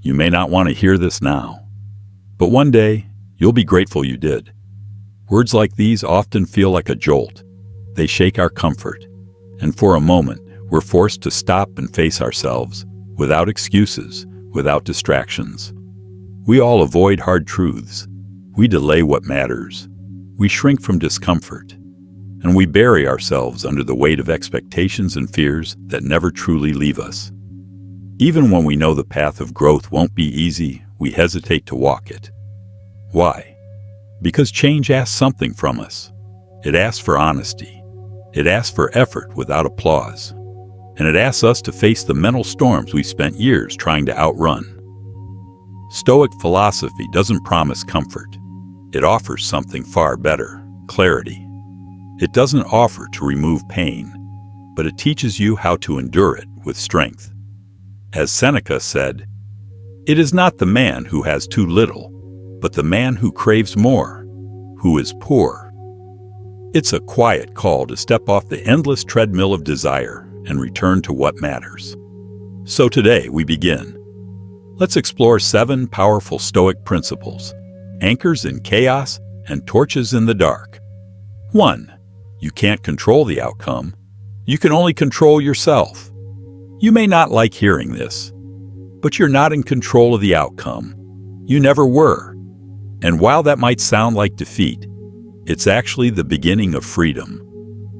You may not want to hear this now, but one day you'll be grateful you did. Words like these often feel like a jolt. They shake our comfort, and for a moment, we're forced to stop and face ourselves, without excuses, without distractions. We all avoid hard truths. We delay what matters. We shrink from discomfort, and we bury ourselves under the weight of expectations and fears that never truly leave us. Even when we know the path of growth won't be easy, we hesitate to walk it. Why? Because change asks something from us. It asks for honesty. It asks for effort without applause. And it asks us to face the mental storms we spent years trying to outrun. Stoic philosophy doesn't promise comfort. It offers something far better: clarity. It doesn't offer to remove pain, but it teaches you how to endure it with strength. As Seneca said, "It is not the man who has too little, but the man who craves more, who is poor." It's a quiet call to step off the endless treadmill of desire and return to what matters. So today we begin. Let's explore 7 powerful Stoic principles, anchors in chaos and torches in the dark. 1. You can't control the outcome. You can only control yourself. You may not like hearing this, but you're not in control of the outcome. You never were. And while that might sound like defeat, it's actually the beginning of freedom.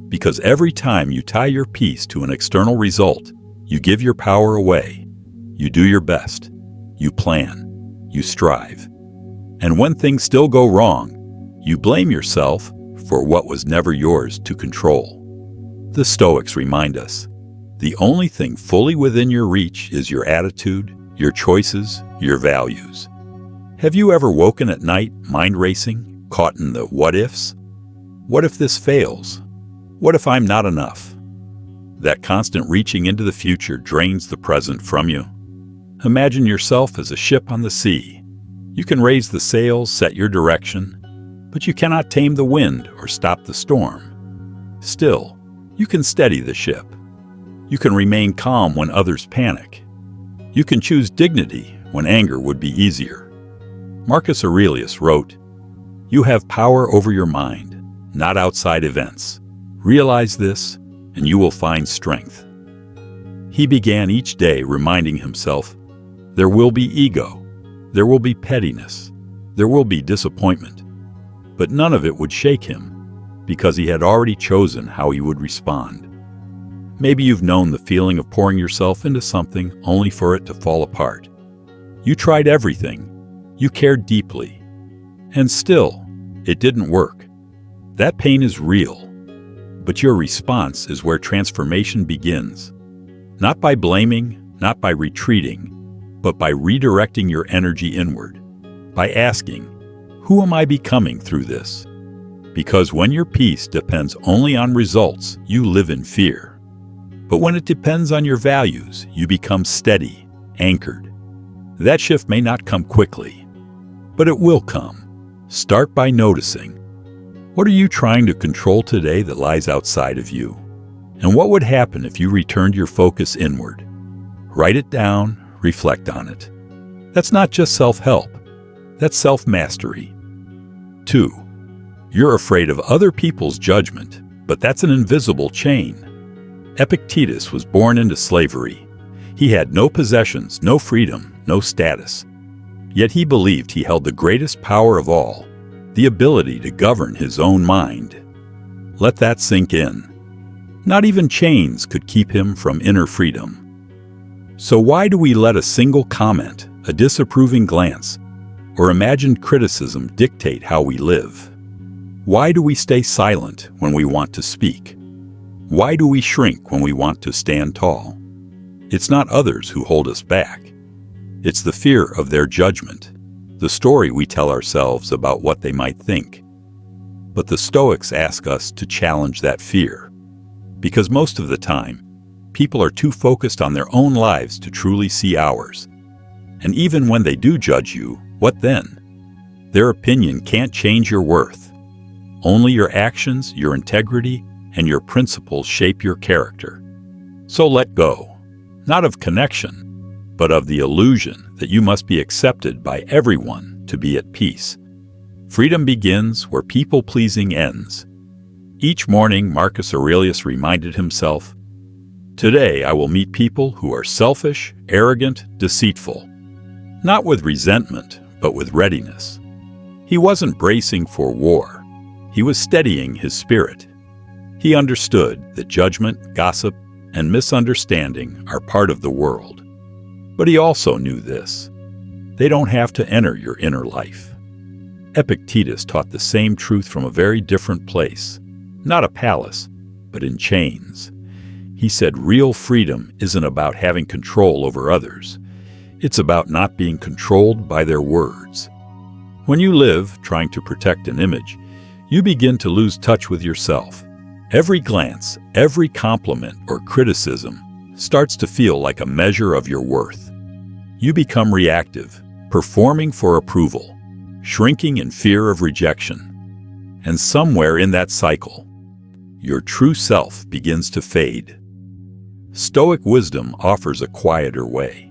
Because every time you tie your peace to an external result, you give your power away. You do your best. You plan. You strive. And when things still go wrong, you blame yourself for what was never yours to control. The Stoics remind us, the only thing fully within your reach is your attitude, your choices, your values. Have you ever woken at night, mind racing, caught in the what-ifs? What if this fails? What if I'm not enough? That constant reaching into the future drains the present from you. Imagine yourself as a ship on the sea. You can raise the sails, set your direction, but you cannot tame the wind or stop the storm. Still, you can steady the ship. You can remain calm when others panic. You can choose dignity when anger would be easier. Marcus Aurelius wrote, "You have power over your mind, not outside events. Realize this, and you will find strength." He began each day reminding himself, there will be ego, there will be pettiness, there will be disappointment, but none of it would shake him, because he had already chosen how he would respond. Maybe you've known the feeling of pouring yourself into something only for it to fall apart. You tried everything, you cared deeply, and still, it didn't work. That pain is real, but your response is where transformation begins. Not by blaming, not by retreating, but by redirecting your energy inward, by asking, who am I becoming through this? Because when your peace depends only on results, you live in fear. But when it depends on your values, you become steady, anchored. That shift may not come quickly, but it will come. Start by noticing. What are you trying to control today that lies outside of you? And what would happen if you returned your focus inward? Write it down, reflect on it. That's not just self-help, that's self-mastery. 2. You're afraid of other people's judgment, but that's an invisible chain. Epictetus was born into slavery. He had no possessions, no freedom, no status. Yet he believed he held the greatest power of all, the ability to govern his own mind. Let that sink in. Not even chains could keep him from inner freedom. So why do we let a single comment, a disapproving glance, or imagined criticism dictate how we live? Why do we stay silent when we want to speak? Why do we shrink when we want to stand tall? It's not others who hold us back. It's the fear of their judgment, the story we tell ourselves about what they might think. But the Stoics ask us to challenge that fear, because most of the time, people are too focused on their own lives to truly see ours. And even when they do judge you, what then? Their opinion can't change your worth. Only your actions, your integrity, and your principles shape your character. So let go, not of connection, but of the illusion that you must be accepted by everyone to be at peace. Freedom begins where people-pleasing ends. Each morning, Marcus Aurelius reminded himself, "Today I will meet people who are selfish, arrogant, deceitful." Not with resentment, but with readiness. He wasn't bracing for war. He was steadying his spirit. He understood that judgment, gossip, and misunderstanding are part of the world. But he also knew this: they don't have to enter your inner life. Epictetus taught the same truth from a very different place, not a palace, but in chains. He said real freedom isn't about having control over others. It's about not being controlled by their words. When you live trying to protect an image, you begin to lose touch with yourself. Every glance, every compliment or criticism starts to feel like a measure of your worth. You become reactive, performing for approval, shrinking in fear of rejection. And somewhere in that cycle, your true self begins to fade. Stoic wisdom offers a quieter way.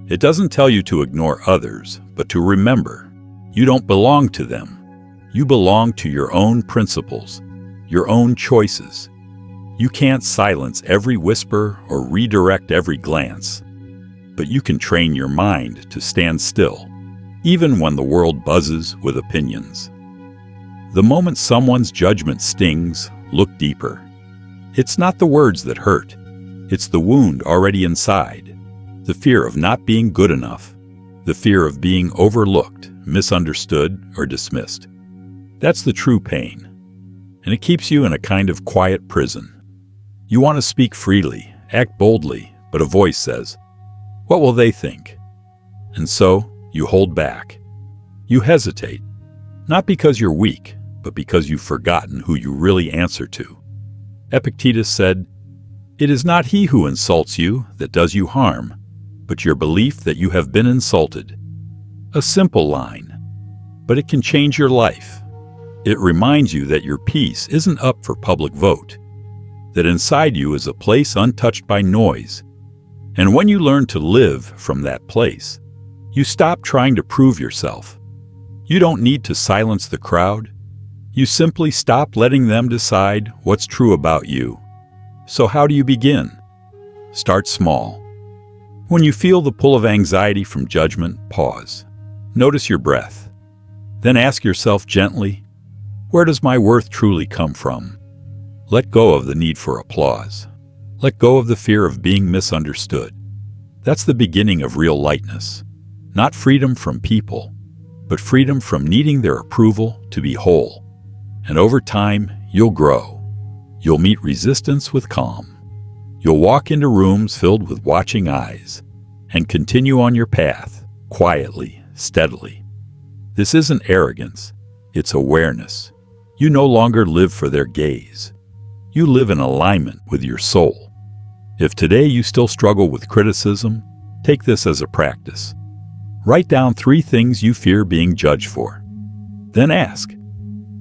It doesn't tell you to ignore others, but to remember, you don't belong to them. You belong to your own principles, your own choices. You can't silence every whisper or redirect every glance, but you can train your mind to stand still, even when the world buzzes with opinions. The moment someone's judgment stings, look deeper. It's not the words that hurt. It's the wound already inside, the fear of not being good enough, the fear of being overlooked, misunderstood, or dismissed. That's the true pain, and it keeps you in a kind of quiet prison. You want to speak freely, act boldly, but a voice says, "What will they think?" And so, you hold back. You hesitate, not because you're weak, but because you've forgotten who you really answer to. Epictetus said, "It is not he who insults you that does you harm, but your belief that you have been insulted." A simple line, but it can change your life. It reminds you that your peace isn't up for public vote, that inside you is a place untouched by noise. And when you learn to live from that place, you stop trying to prove yourself. You don't need to silence the crowd. You simply stop letting them decide what's true about you. So how do you begin? Start small. When you feel the pull of anxiety from judgment, pause. Notice your breath. Then ask yourself gently, where does my worth truly come from? Let go of the need for applause. Let go of the fear of being misunderstood. That's the beginning of real lightness. Not freedom from people, but freedom from needing their approval to be whole. And over time, you'll grow. You'll meet resistance with calm. You'll walk into rooms filled with watching eyes and continue on your path, quietly, steadily. This isn't arrogance, it's awareness. You no longer live for their gaze. You live in alignment with your soul. If today you still struggle with criticism, take this as a practice. Write down 3 things you fear being judged for. Then ask,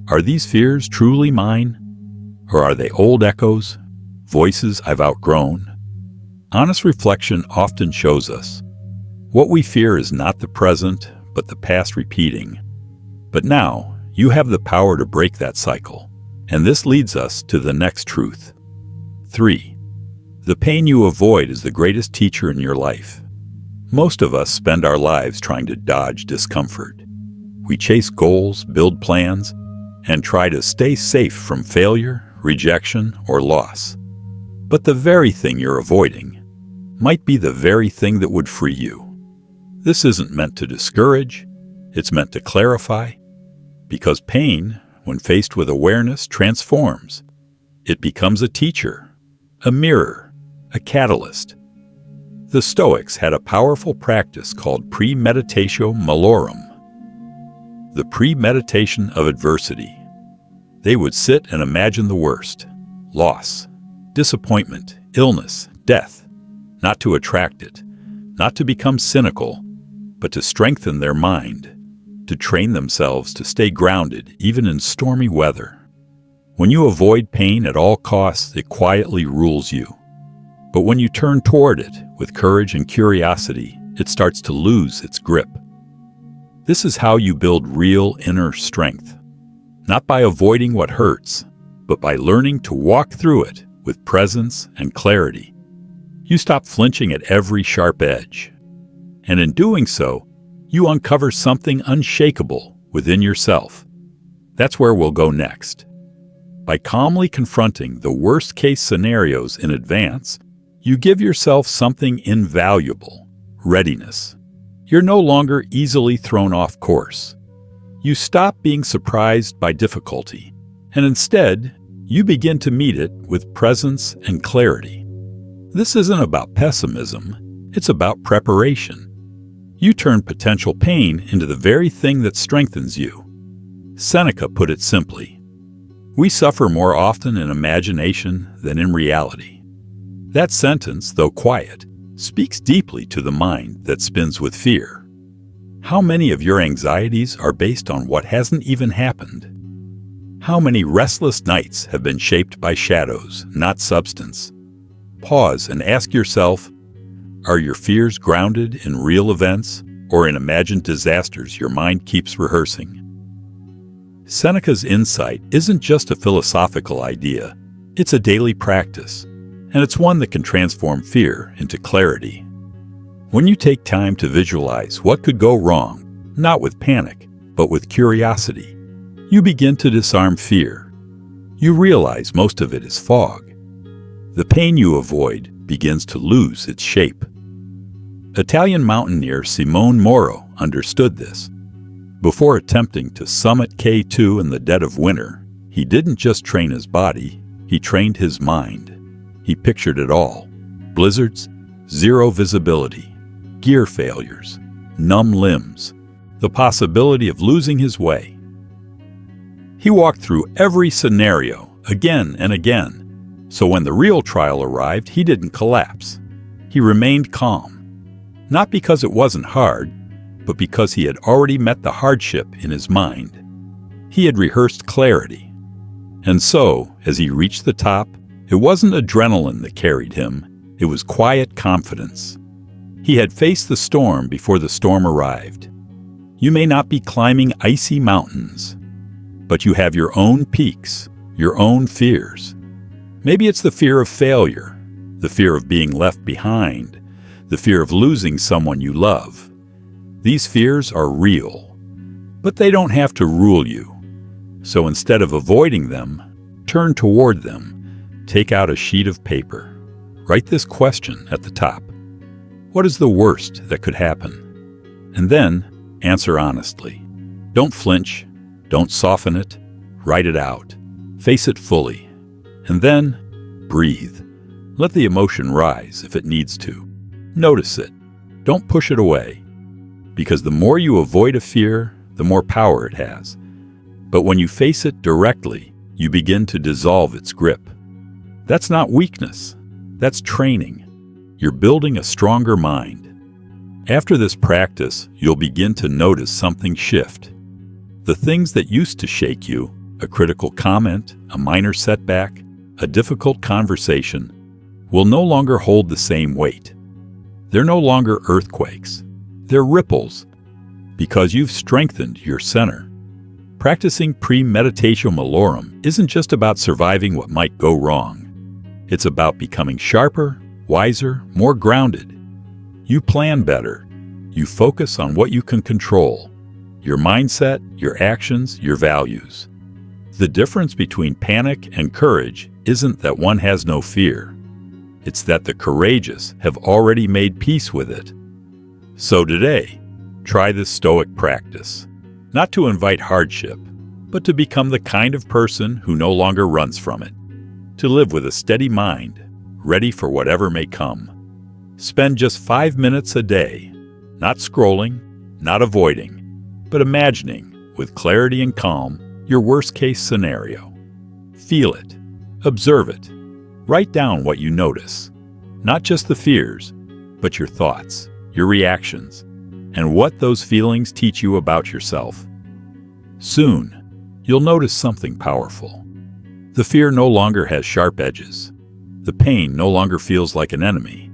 are these fears truly mine? Or are they old echoes, voices I've outgrown? Honest reflection often shows us what we fear is not the present, but the past repeating. But now, you have the power to break that cycle. And this leads us to the next truth. 3. The pain you avoid is the greatest teacher in your life. Most of us spend our lives trying to dodge discomfort. We chase goals, build plans, and try to stay safe from failure, rejection, or loss. But the very thing you're avoiding might be the very thing that would free you. This isn't meant to discourage, it's meant to clarify, because pain, when faced with awareness, transforms. It becomes a teacher, a mirror, a catalyst. The Stoics had a powerful practice called premeditatio malorum, the premeditation of adversity. They would sit and imagine the worst: loss, disappointment, illness, death, not to attract it, not to become cynical, but to strengthen their mind, to train themselves to stay grounded even in stormy weather. When you avoid pain at all costs, it quietly rules you. But when you turn toward it with courage and curiosity, it starts to lose its grip. This is how you build real inner strength, not by avoiding what hurts, but by learning to walk through it with presence and clarity. You stop flinching at every sharp edge, and in doing so, you uncover something unshakable within yourself. That's where we'll go next. By calmly confronting the worst-case scenarios in advance, you give yourself something invaluable: readiness. You're no longer easily thrown off course. You stop being surprised by difficulty, and instead, you begin to meet it with presence and clarity. This isn't about pessimism, it's about preparation. You turn potential pain into the very thing that strengthens you. Seneca put it simply: we suffer more often in imagination than in reality. That sentence, though quiet, speaks deeply to the mind that spins with fear. How many of your anxieties are based on what hasn't even happened? How many restless nights have been shaped by shadows, not substance? Pause and ask yourself, are your fears grounded in real events or in imagined disasters your mind keeps rehearsing? Seneca's insight isn't just a philosophical idea, it's a daily practice, and it's one that can transform fear into clarity. When you take time to visualize what could go wrong, not with panic, but with curiosity, you begin to disarm fear. You realize most of it is fog. The pain you avoid begins to lose its shape. Italian mountaineer Simone Moro understood this. Before attempting to summit K2 in the dead of winter, he didn't just train his body, he trained his mind. He pictured it all: blizzards, zero visibility, gear failures, numb limbs, the possibility of losing his way. He walked through every scenario again and again, so when the real trial arrived, he didn't collapse. He remained calm, not because it wasn't hard, but because he had already met the hardship in his mind. He had rehearsed clarity. And so, as he reached the top, it wasn't adrenaline that carried him, it was quiet confidence. He had faced the storm before the storm arrived. You may not be climbing icy mountains, but you have your own peaks, your own fears. Maybe it's the fear of failure, the fear of being left behind, the fear of losing someone you love. These fears are real, but they don't have to rule you. So instead of avoiding them, turn toward them. Take out a sheet of paper. Write this question at the top: what is the worst that could happen? And then answer honestly. Don't flinch. Don't soften it. Write it out. Face it fully. And then breathe. Let the emotion rise if it needs to. Notice it. Don't push it away. Because the more you avoid a fear, the more power it has. But when you face it directly, you begin to dissolve its grip. That's not weakness. That's training. You're building a stronger mind. After this practice, you'll begin to notice something shift. The things that used to shake you, a critical comment, a minor setback, a difficult conversation, will no longer hold the same weight. They're no longer earthquakes. They're ripples, because you've strengthened your center. Practicing premeditatio malorum isn't just about surviving what might go wrong. It's about becoming sharper, wiser, more grounded. You plan better. You focus on what you can control: your mindset, your actions, your values. The difference between panic and courage isn't that one has no fear. It's that the courageous have already made peace with it. So today, try this Stoic practice, not to invite hardship, but to become the kind of person who no longer runs from it, to live with a steady mind, ready for whatever may come. Spend just 5 minutes a day, not scrolling, not avoiding, but imagining, with clarity and calm, your worst-case scenario. Feel it, observe it, write down what you notice, not just the fears, but your thoughts, your reactions, and what those feelings teach you about yourself. Soon, you'll notice something powerful. The fear no longer has sharp edges. The pain no longer feels like an enemy.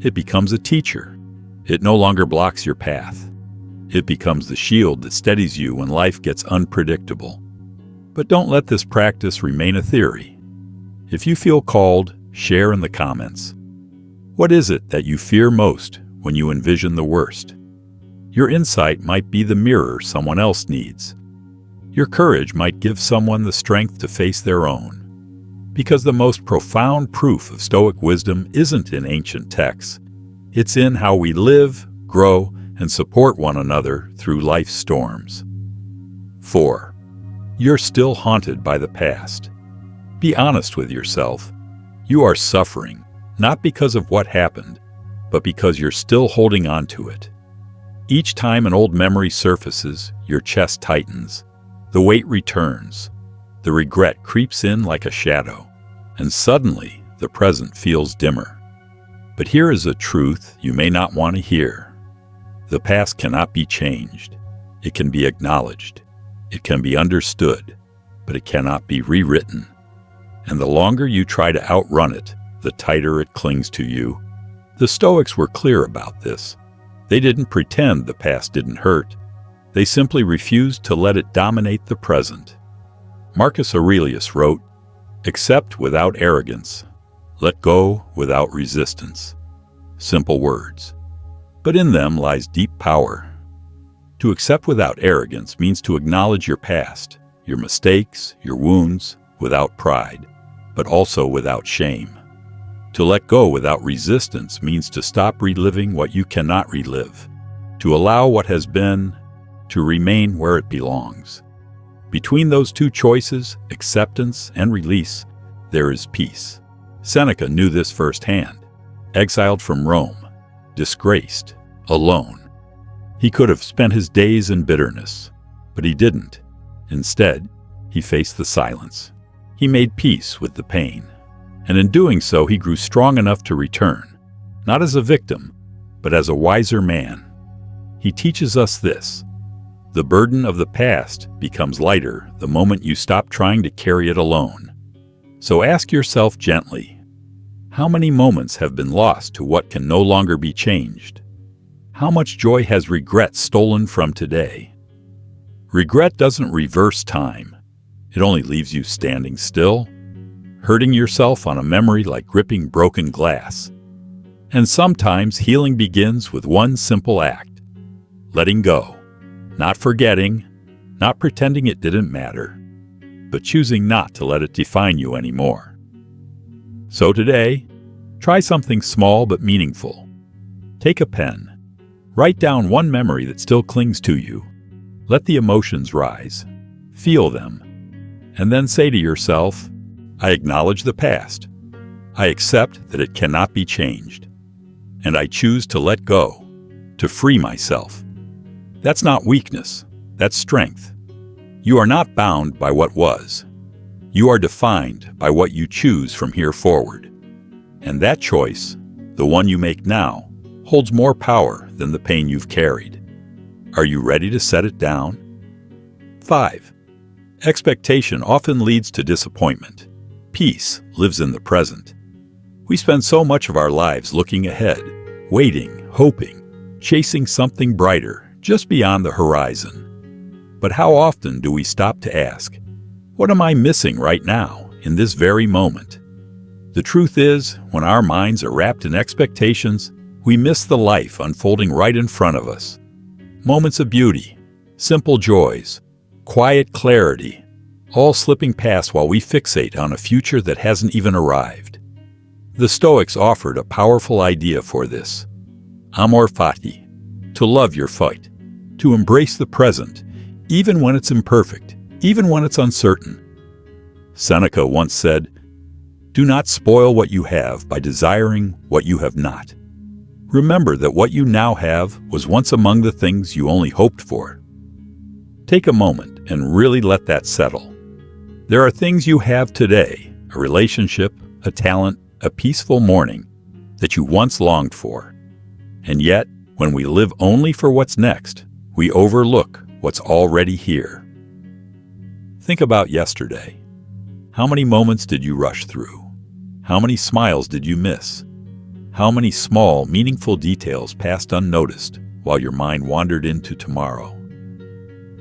It becomes a teacher. It no longer blocks your path. It becomes the shield that steadies you when life gets unpredictable. But don't let this practice remain a theory. If you feel called, share in the comments. What is it that you fear most when you envision the worst? Your insight might be the mirror someone else needs. Your courage might give someone the strength to face their own. Because the most profound proof of Stoic wisdom isn't in ancient texts. It's in how we live, grow, and support one another through life's storms. 4. You're still haunted by the past. Be honest with yourself. You are suffering, not because of what happened, but because you're still holding on to it. Each time an old memory surfaces, your chest tightens. The weight returns. The regret creeps in like a shadow, and suddenly the present feels dimmer. But here is a truth you may not want to hear. The past cannot be changed. It can be acknowledged. It can be understood, but it cannot be rewritten. And the longer you try to outrun it, the tighter it clings to you. The Stoics were clear about this. They didn't pretend the past didn't hurt. They simply refused to let it dominate the present. Marcus Aurelius wrote, "Accept without arrogance. Let go without resistance." Simple words, but in them lies deep power. To accept without arrogance means to acknowledge your past, your mistakes, your wounds, without pride, but also without shame. To let go without resistance means to stop reliving what you cannot relive, to allow what has been to remain where it belongs. Between those two choices, acceptance and release, there is peace. Seneca knew this firsthand. Exiled from Rome, disgraced, alone. He could have spent his days in bitterness, but he didn't. Instead, he faced the silence. He made peace with the pain. And in doing so, he grew strong enough to return, not as a victim, but as a wiser man. He teaches us this: the burden of the past becomes lighter the moment you stop trying to carry it alone. So ask yourself gently, how many moments have been lost to what can no longer be changed? How much joy has regret stolen from today? Regret doesn't reverse time. It only leaves you standing still, hurting yourself on a memory like gripping broken glass. And sometimes healing begins with one simple act: letting go. Not forgetting, not pretending it didn't matter, but choosing not to let it define you anymore. So today, try something small but meaningful. Take a pen. Write down one memory that still clings to you. Let the emotions rise. Feel them. And then say to yourself, I acknowledge the past. I accept that it cannot be changed. And I choose to let go, to free myself. That's not weakness, that's strength. You are not bound by what was. You are defined by what you choose from here forward. And that choice, the one you make now, holds more power than the pain you've carried. Are you ready to set it down? 5. Expectation often leads to disappointment. Peace lives in the present. We spend so much of our lives looking ahead, waiting, hoping, chasing something brighter, just beyond the horizon. But how often do we stop to ask, what am I missing right now, in this very moment? The truth is, when our minds are wrapped in expectations, we miss the life unfolding right in front of us. Moments of beauty, simple joys, quiet clarity, all slipping past while we fixate on a future that hasn't even arrived. The Stoics offered a powerful idea for this. Amor fati, to love your fight, to embrace the present, even when it's imperfect, even when it's uncertain. Seneca once said, "Do not spoil what you have by desiring what you have not. Remember that what you now have was once among the things you only hoped for." Take a moment and really let that settle. There are things you have today, a relationship, a talent, a peaceful morning, that you once longed for. And yet, when we live only for what's next, we overlook what's already here. Think about yesterday. How many moments did you rush through? How many smiles did you miss? How many small, meaningful details passed unnoticed while your mind wandered into tomorrow?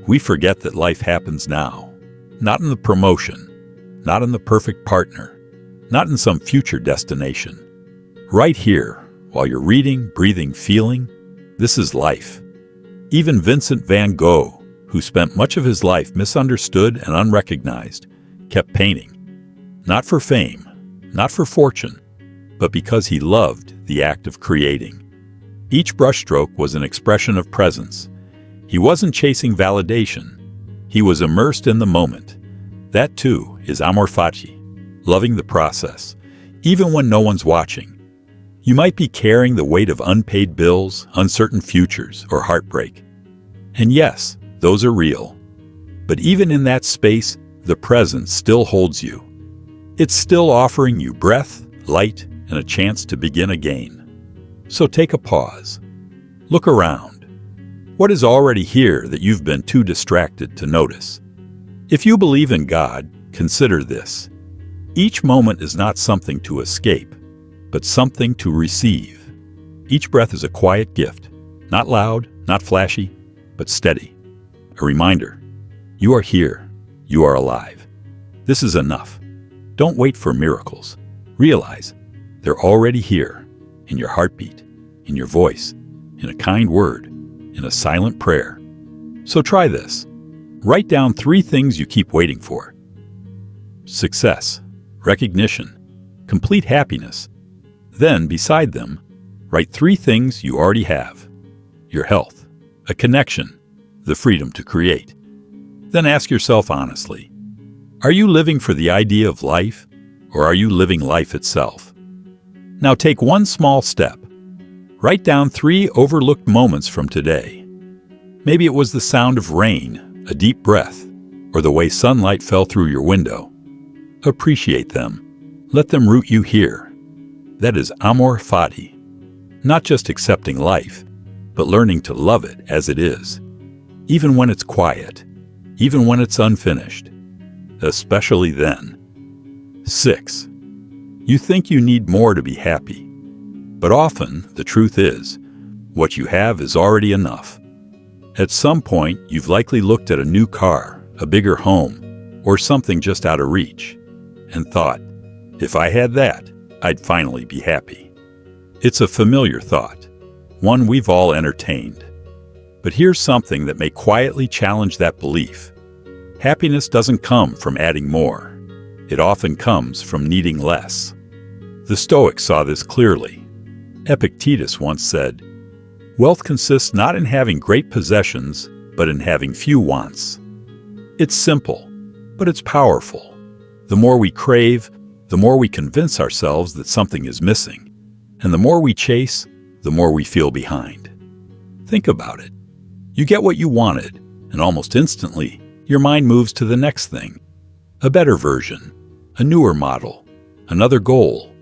We forget that life happens now, not in the promotion, not in the perfect partner, not in some future destination. Right here, while you're reading, breathing, feeling, this is life. Even Vincent van Gogh, who spent much of his life misunderstood and unrecognized, kept painting. Not for fame, not for fortune, but because he loved the act of creating. Each brushstroke was an expression of presence. He wasn't chasing validation. He was immersed in the moment. That, too, is amor fati, loving the process, even when no one's watching. You might be carrying the weight of unpaid bills, uncertain futures, or heartbreak. And yes, those are real. But even in that space, the present still holds you. It's still offering you breath, light, and a chance to begin again. So take a pause. Look around. What is already here that you've been too distracted to notice? If you believe in God, consider this. Each moment is not something to escape, but something to receive. Each breath is a quiet gift, not loud, not flashy, but steady. A reminder, you are here, you are alive. This is enough. Don't wait for miracles. Realize they're already here, in your heartbeat, in your voice, in a kind word, in a silent prayer. So try this. Write down 3 things you keep waiting for. Success, recognition, complete happiness. Then, beside them, write 3 things you already have. Your health, a connection, the freedom to create. Then ask yourself honestly, are you living for the idea of life, or are you living life itself? Now take one small step. Write down 3 overlooked moments from today. Maybe it was the sound of rain, a deep breath, or the way sunlight fell through your window. Appreciate them. Let them root you here. That is amor fati. Not just accepting life, but learning to love it as it is. Even when it's quiet, even when it's unfinished. Especially then. 6. You think you need more to be happy. But often, the truth is, what you have is already enough. At some point, you've likely looked at a new car, a bigger home, or something just out of reach, and thought, if I had that, I'd finally be happy. It's a familiar thought, one we've all entertained. But here's something that may quietly challenge that belief. Happiness doesn't come from adding more. It often comes from needing less. The Stoics saw this clearly. Epictetus once said, "Wealth consists not in having great possessions, but in having few wants." It's simple, but it's powerful. The more we crave, the more we convince ourselves that something is missing. And the more we chase, the more we feel behind. Think about it. You get what you wanted, and almost instantly, your mind moves to the next thing. A better version, a newer model, another goal.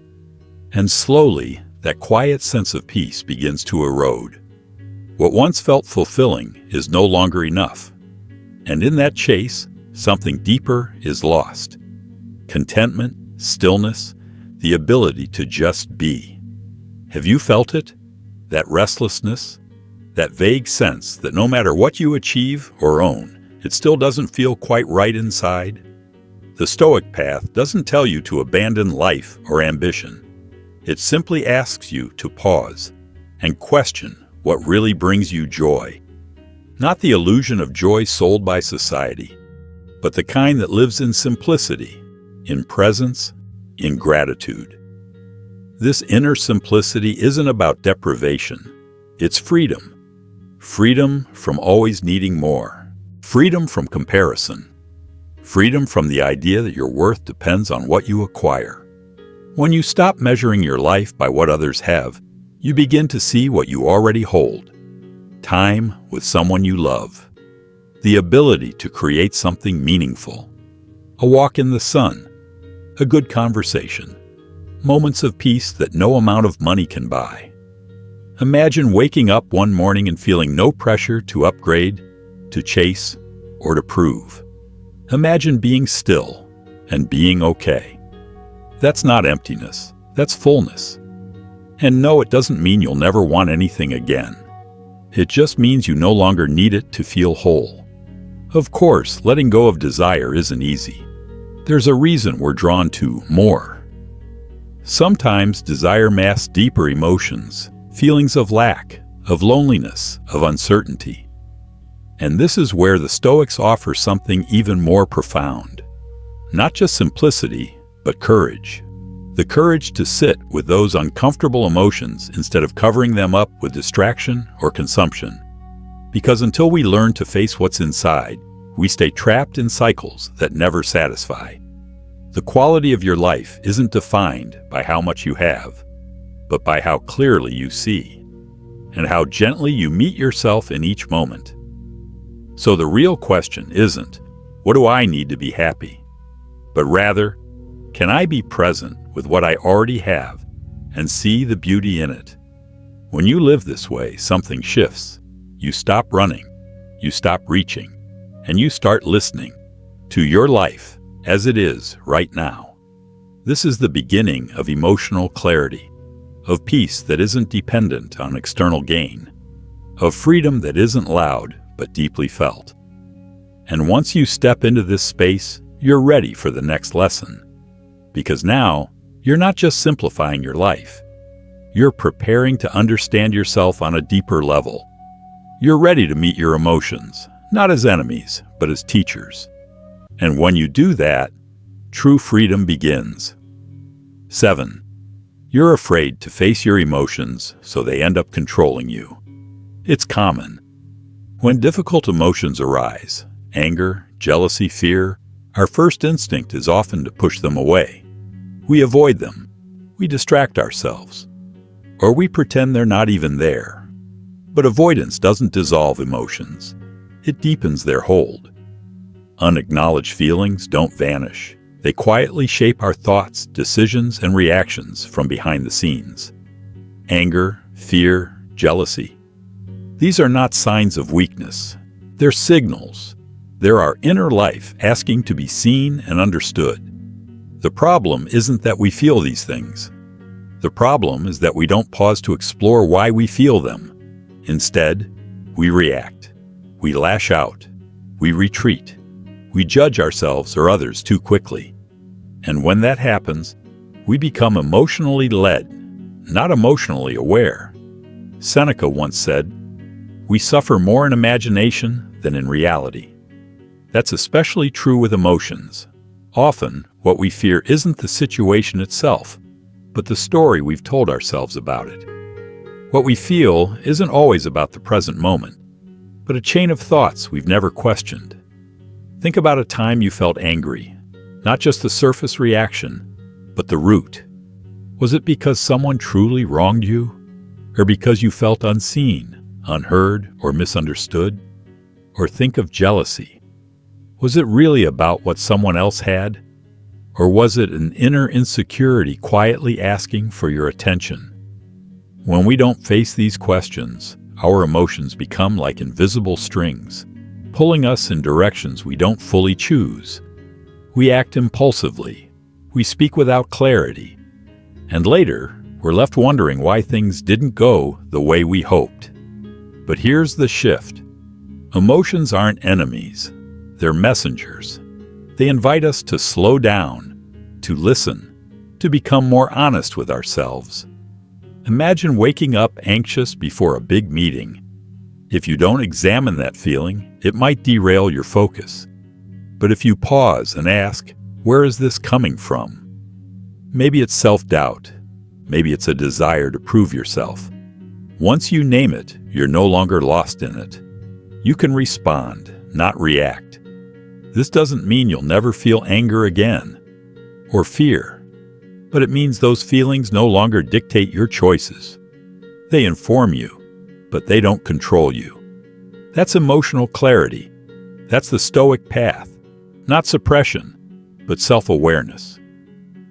And slowly, that quiet sense of peace begins to erode. What once felt fulfilling is no longer enough. And in that chase, something deeper is lost. Contentment, stillness, the ability to just be. Have you felt it? That restlessness? That vague sense that no matter what you achieve or own, it still doesn't feel quite right inside? The Stoic path doesn't tell you to abandon life or ambition. It simply asks you to pause and question what really brings you joy. Not the illusion of joy sold by society, but the kind that lives in simplicity, in presence, in gratitude. This inner simplicity isn't about deprivation. It's freedom. Freedom from always needing more. Freedom from comparison. Freedom from the idea that your worth depends on what you acquire. When you stop measuring your life by what others have, you begin to see what you already hold. Time with someone you love. The ability to create something meaningful. A walk in the sun. A good conversation. Moments of peace that no amount of money can buy. Imagine waking up one morning and feeling no pressure to upgrade, to chase, or to prove. Imagine being still and being okay. That's not emptiness, that's fullness. And no, it doesn't mean you'll never want anything again. It just means you no longer need it to feel whole. Of course, letting go of desire isn't easy. There's a reason we're drawn to more. Sometimes desire masks deeper emotions, feelings of lack, of loneliness, of uncertainty. And this is where the Stoics offer something even more profound. Not just simplicity, but courage. The courage to sit with those uncomfortable emotions instead of covering them up with distraction or consumption. Because until we learn to face what's inside, we stay trapped in cycles that never satisfy. The quality of your life isn't defined by how much you have, but by how clearly you see, and how gently you meet yourself in each moment. So the real question isn't, what do I need to be happy? But rather, can I be present with what I already have and see the beauty in it? When you live this way, something shifts. You stop running, you stop reaching, and you start listening to your life as it is right now. This is the beginning of emotional clarity, of peace that isn't dependent on external gain, of freedom that isn't loud but deeply felt. And once you step into this space, you're ready for the next lesson. Because now, you're not just simplifying your life. You're preparing to understand yourself on a deeper level. You're ready to meet your emotions, not as enemies, but as teachers. And when you do that, true freedom begins. 7. You're afraid to face your emotions, so they end up controlling you. It's common. When difficult emotions arise, anger, jealousy, fear, our first instinct is often to push them away. We avoid them, we distract ourselves, or we pretend they're not even there. But avoidance doesn't dissolve emotions, it deepens their hold. Unacknowledged feelings don't vanish. They quietly shape our thoughts, decisions, and reactions from behind the scenes. Anger, fear, jealousy. These are not signs of weakness. They're signals. They're our inner life asking to be seen and understood. The problem isn't that we feel these things. The problem is that we don't pause to explore why we feel them. Instead, we react. We lash out. We retreat. We judge ourselves or others too quickly. And when that happens, we become emotionally led, not emotionally aware. Seneca once said, "We suffer more in imagination than in reality." That's especially true with emotions. Often, what we fear isn't the situation itself, but the story we've told ourselves about it. What we feel isn't always about the present moment, but a chain of thoughts we've never questioned. Think about a time you felt angry, not just the surface reaction, but the root. Was it because someone truly wronged you? Or because you felt unseen, unheard, or misunderstood? Or think of jealousy. Was it really about what someone else had? Or was it an inner insecurity quietly asking for your attention? When we don't face these questions, our emotions become like invisible strings, pulling us in directions we don't fully choose. We act impulsively. We speak without clarity. And later, we're left wondering why things didn't go the way we hoped. But here's the shift. Emotions aren't enemies. They're messengers. They invite us to slow down, to listen, to become more honest with ourselves. Imagine waking up anxious before a big meeting. If you don't examine that feeling, it might derail your focus. But if you pause and ask, where is this coming from? Maybe it's self-doubt. Maybe it's a desire to prove yourself. Once you name it, you're no longer lost in it. You can respond, not react. This doesn't mean you'll never feel anger again, or fear, but it means those feelings no longer dictate your choices. They inform you, but they don't control you. That's emotional clarity. That's the Stoic path. Not suppression, but self-awareness.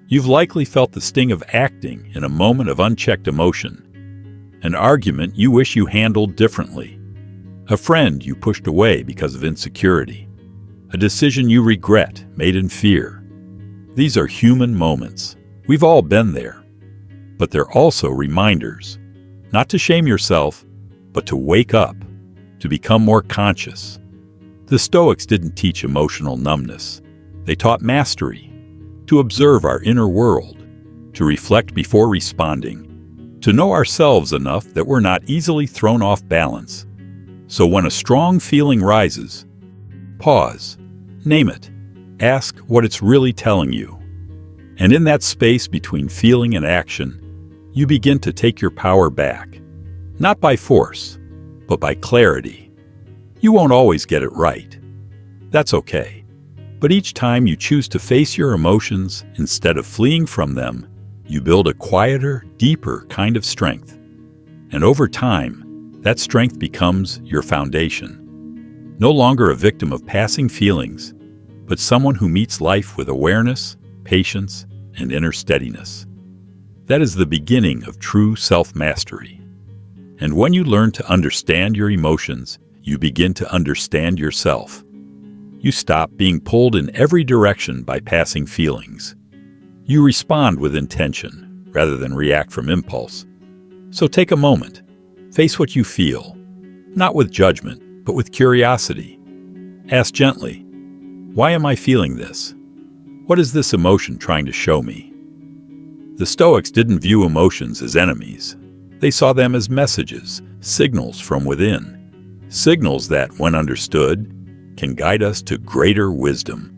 You've likely felt the sting of acting in a moment of unchecked emotion. An argument you wish you handled differently. A friend you pushed away because of insecurity. A decision you regret, made in fear. These are human moments. We've all been there. But they're also reminders, not to shame yourself, but to wake up, to become more conscious. The Stoics didn't teach emotional numbness. They taught mastery, to observe our inner world, to reflect before responding, to know ourselves enough that we're not easily thrown off balance. So when a strong feeling rises, pause, name it, ask what it's really telling you. And in that space between feeling and action, you begin to take your power back, not by force, but by clarity. You won't always get it right. That's okay. But each time you choose to face your emotions instead of fleeing from them, you build a quieter, deeper kind of strength. And over time, that strength becomes your foundation. No longer a victim of passing feelings, but someone who meets life with awareness, patience, and inner steadiness. That is the beginning of true self-mastery. And when you learn to understand your emotions, you begin to understand yourself. You stop being pulled in every direction by passing feelings. You respond with intention, rather than react from impulse. So take a moment. Face what you feel, not with judgment, but with curiosity. Ask gently, why am I feeling this? What is this emotion trying to show me? The Stoics didn't view emotions as enemies. They saw them as messages, signals from within. Signals that, when understood, can guide us to greater wisdom.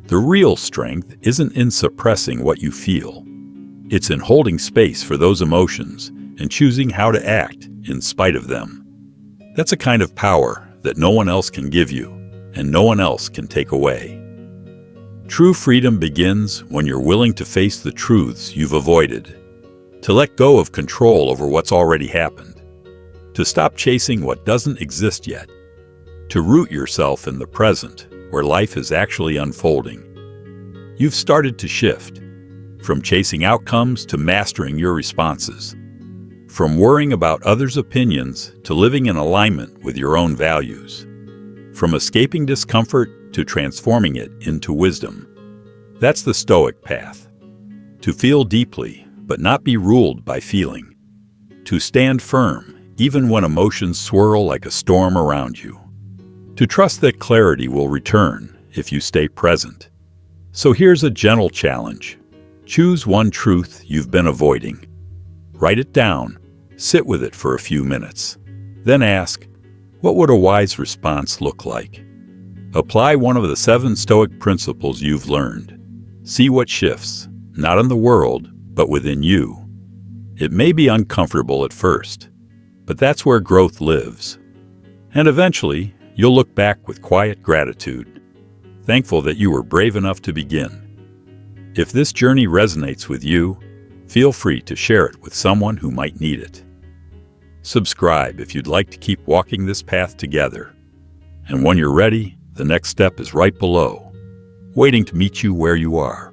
The real strength isn't in suppressing what you feel. It's in holding space for those emotions and choosing how to act in spite of them. That's a kind of power that no one else can give you, and no one else can take away. True freedom begins when you're willing to face the truths you've avoided, to let go of control over what's already happened, to stop chasing what doesn't exist yet, to root yourself in the present where life is actually unfolding. You've started to shift, from chasing outcomes to mastering your responses, from worrying about others' opinions to living in alignment with your own values, from escaping discomfort to transforming it into wisdom. That's the Stoic path. To feel deeply, but not be ruled by feeling. To stand firm, even when emotions swirl like a storm around you. To trust that clarity will return if you stay present. So here's a gentle challenge. Choose one truth you've been avoiding. Write it down, sit with it for a few minutes. Then ask, what would a wise response look like? Apply one of the 7 Stoic principles you've learned. See what shifts, not in the world, but within you. It may be uncomfortable at first, but that's where growth lives. And eventually, you'll look back with quiet gratitude, thankful that you were brave enough to begin. If this journey resonates with you, feel free to share it with someone who might need it. Subscribe if you'd like to keep walking this path together. And when you're ready, the next step is right below, waiting to meet you where you are.